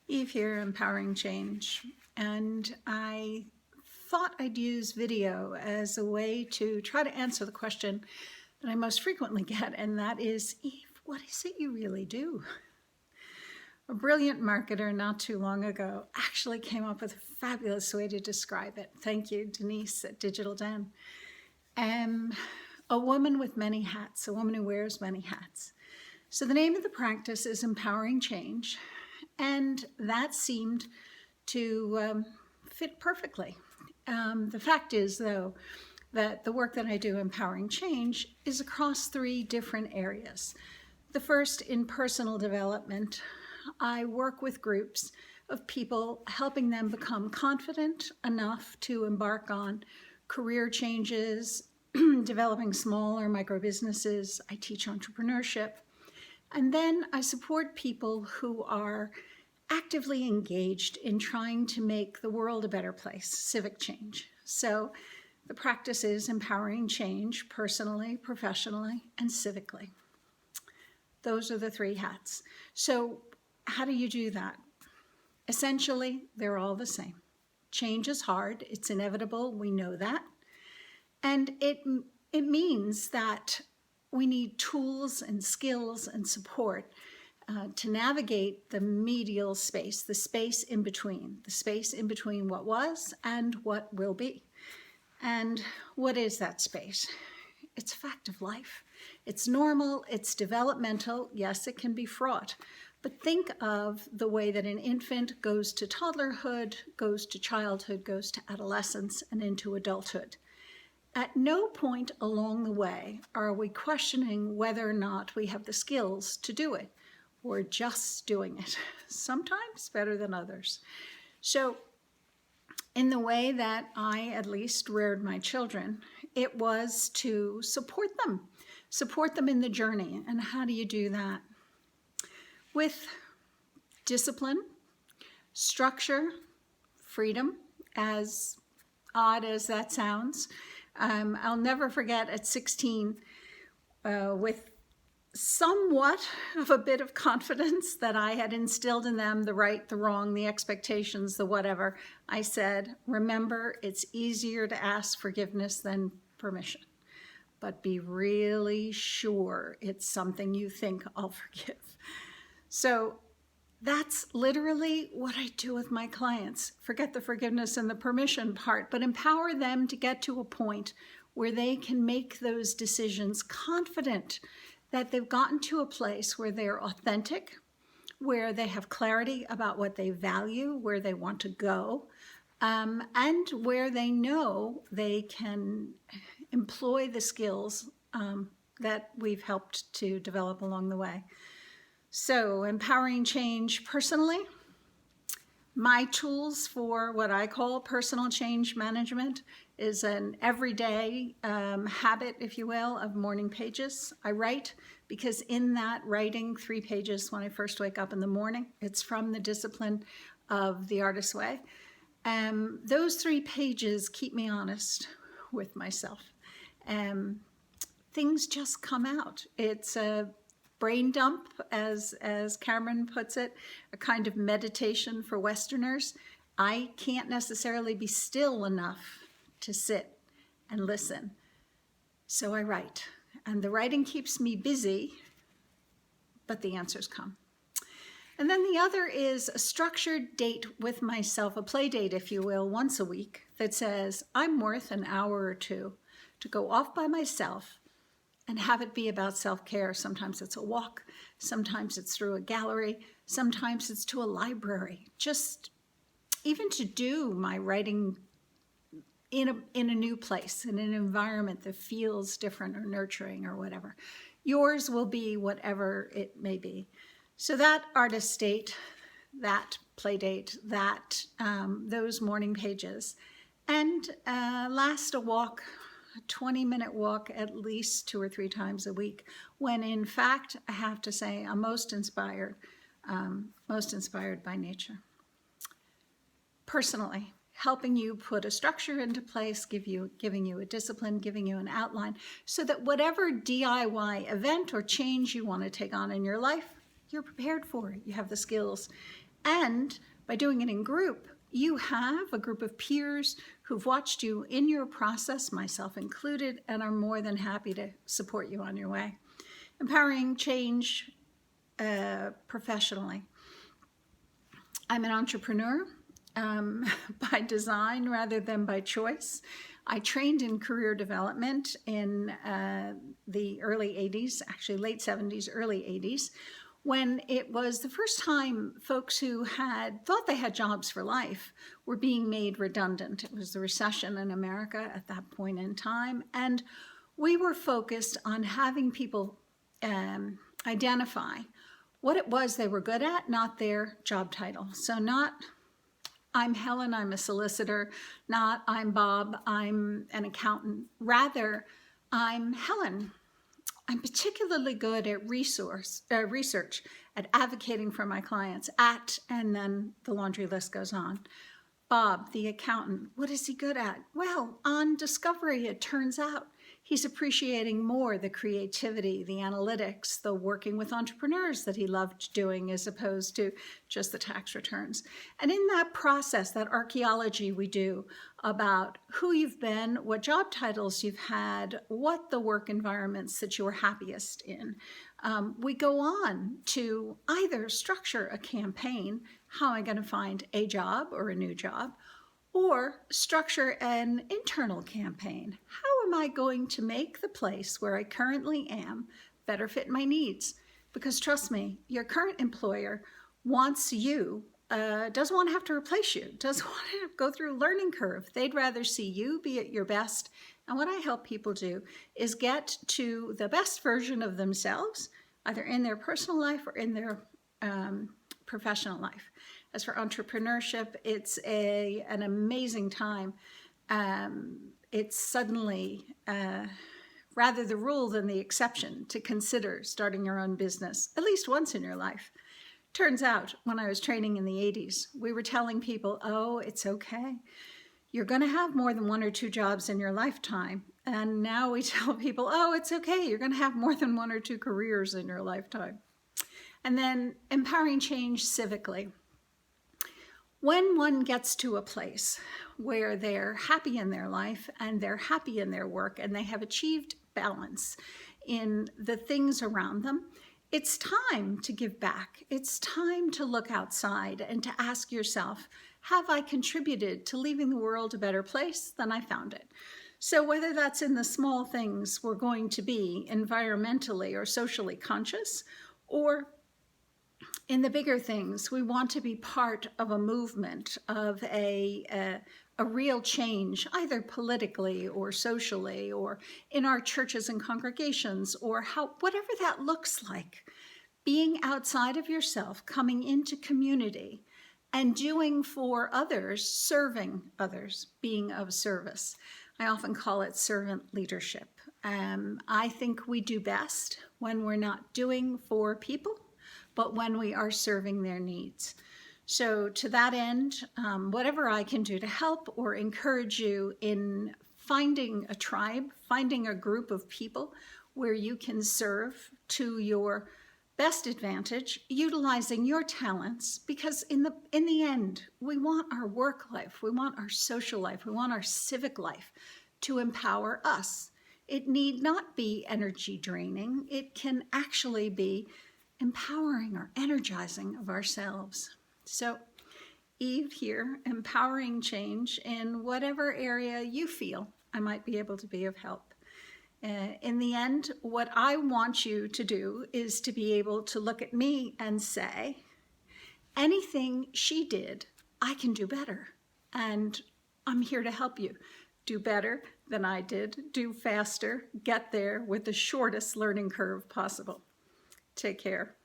Eve here, Empowering Change, and I thought I'd use video as a way to try to answer the question that I most frequently get, and that is, Eve, what is it you really do? A brilliant marketer not too long ago actually came up with a fabulous way to describe it. Thank you, Denise at Digital Den. A woman with many hats, a woman who wears many hats. So the name of the practice is Empowering Change, and that seemed to fit perfectly. The fact is, though, that the work that I do, Empowering Change, is across three different areas. The first, in personal development, I work with groups of people, helping them become confident enough to embark on career changes, developing small or micro businesses. I teach entrepreneurship. And then I support people who are actively engaged in trying to make the world a better place, civic change. So the practice is empowering change personally, professionally, and civically. Those are the three hats. So how do you do that? Essentially, they're all the same. Change is hard. It's inevitable. We know that. And it means that we need tools and skills and support to navigate the medial space, the space in between what was and what will be. And what is that space? It's a fact of life. It's normal, it's developmental. Yes, it can be fraught. But think of the way that an infant goes to toddlerhood, goes to childhood, goes to adolescence, and into adulthood. At no point along the way are we questioning whether or not we have the skills to do it. We're just doing it, sometimes better than others. So in the way that I at least reared my children, it was to support them in the journey. And how do you do that? With discipline, structure, freedom, as odd as that sounds. I'll never forget at 16, with somewhat of a bit of confidence that I had instilled in them, the right, the wrong, the expectations, the whatever, I said, remember, it's easier to ask forgiveness than permission, but be really sure it's something you think I'll forgive. So that's literally what I do with my clients. Forget the forgiveness and the permission part, but empower them to get to a point where they can make those decisions confident that they've gotten to a place where they're authentic, where they have clarity about what they value, where they want to go, and where they know they can employ the skills that we've helped to develop along the way. So empowering change personally, my tools for what I call personal change management is an everyday habit, if you will, of morning pages. I write because in that writing 3 pages when I first wake up in the morning, it's from the discipline of the Artist's Way. Those 3 pages keep me honest with myself. Things just come out. It's a brain dump, as Cameron puts it, a kind of meditation for Westerners. I can't necessarily be still enough to sit and listen. So I write, and the writing keeps me busy, but the answers come. And then the other is a structured date with myself, a play date, if you will, once a week that says I'm worth an hour or 2 to go off by myself and have it be about self-care. Sometimes it's a walk, sometimes it's through a gallery, sometimes it's to a library. Just even to do my writing in a new place, in an environment that feels different or nurturing or whatever. Yours will be whatever it may be. So that artist date, that play date, that those morning pages, and last a walk, a 20-minute walk at least 2 or 3 times a week, when in fact, I have to say, I'm most inspired by nature. Personally, helping you put a structure into place, giving you a discipline, giving you an outline, so that whatever DIY event or change you want to take on in your life, you're prepared for it. You have the skills And by doing it in group, you have a group of peers who've watched you in your process, myself included, and are more than happy to support you on your way. Empowering change professionally. I'm an entrepreneur by design rather than by choice. I trained in career development in the early 80s, actually late 70s, early 80s, when it was the first time folks who had thought they had jobs for life were being made redundant. It was the recession in America at that point in time, and we were focused on having people identify what it was they were good at, not their job title. So not, I'm Helen, I'm a solicitor, not I'm Bob, I'm an accountant. Rather, I'm Helen. I'm particularly good at research, at advocating for my clients, and then the laundry list goes on. Bob, the accountant, what is he good at? Well, on discovery, it turns out he's appreciating more the creativity, the analytics, the working with entrepreneurs that he loved doing as opposed to just the tax returns. And in that process, that archaeology we do about who you've been, what job titles you've had, what the work environments that you were happiest in, we go on to either structure a campaign, how am I going to find a job or a new job, or structure an internal campaign. How am I going to make the place where I currently am better fit my needs? Because trust me, your current employer wants you, doesn't want to have to replace you, doesn't want to go through a learning curve. They'd rather see you be at your best. And what I help people do is get to the best version of themselves, either in their personal life or in their professional life. As for entrepreneurship, it's an amazing time. It's suddenly rather the rule than the exception to consider starting your own business at least once in your life. Turns out, when I was training in the 80s, we were telling people, oh, it's okay. You're going to have more than one or two jobs in your lifetime. And now we tell people, oh, it's okay. You're going to have more than one or two careers in your lifetime. And then empowering change civically. When one gets to a place where they're happy in their life and they're happy in their work and they have achieved balance in the things around them, it's time to give back. It's time to look outside and to ask yourself, have I contributed to leaving the world a better place than I found it? So whether that's in the small things we're going to be environmentally or socially conscious, or in the bigger things, we want to be part of a movement, of a real change, either politically or socially, or in our churches and congregations, or whatever that looks like. Being outside of yourself, coming into community, and doing for others, serving others, being of service. I often call it servant leadership. I think we do best when we're not doing for people, but when we are serving their needs. So to that end, whatever I can do to help or encourage you in finding a tribe, finding a group of people where you can serve to your best advantage, utilizing your talents, because in the end, we want our work life, we want our social life, we want our civic life to empower us. It need not be energy draining. It can actually be empowering or energizing of ourselves. So Eve here, empowering change in whatever area you feel I might be able to be of help. In the end, what I want you to do is to be able to look at me and say, anything she did, I can do better. And I'm here to help you do better than I did, do faster, get there with the shortest learning curve possible. Take care.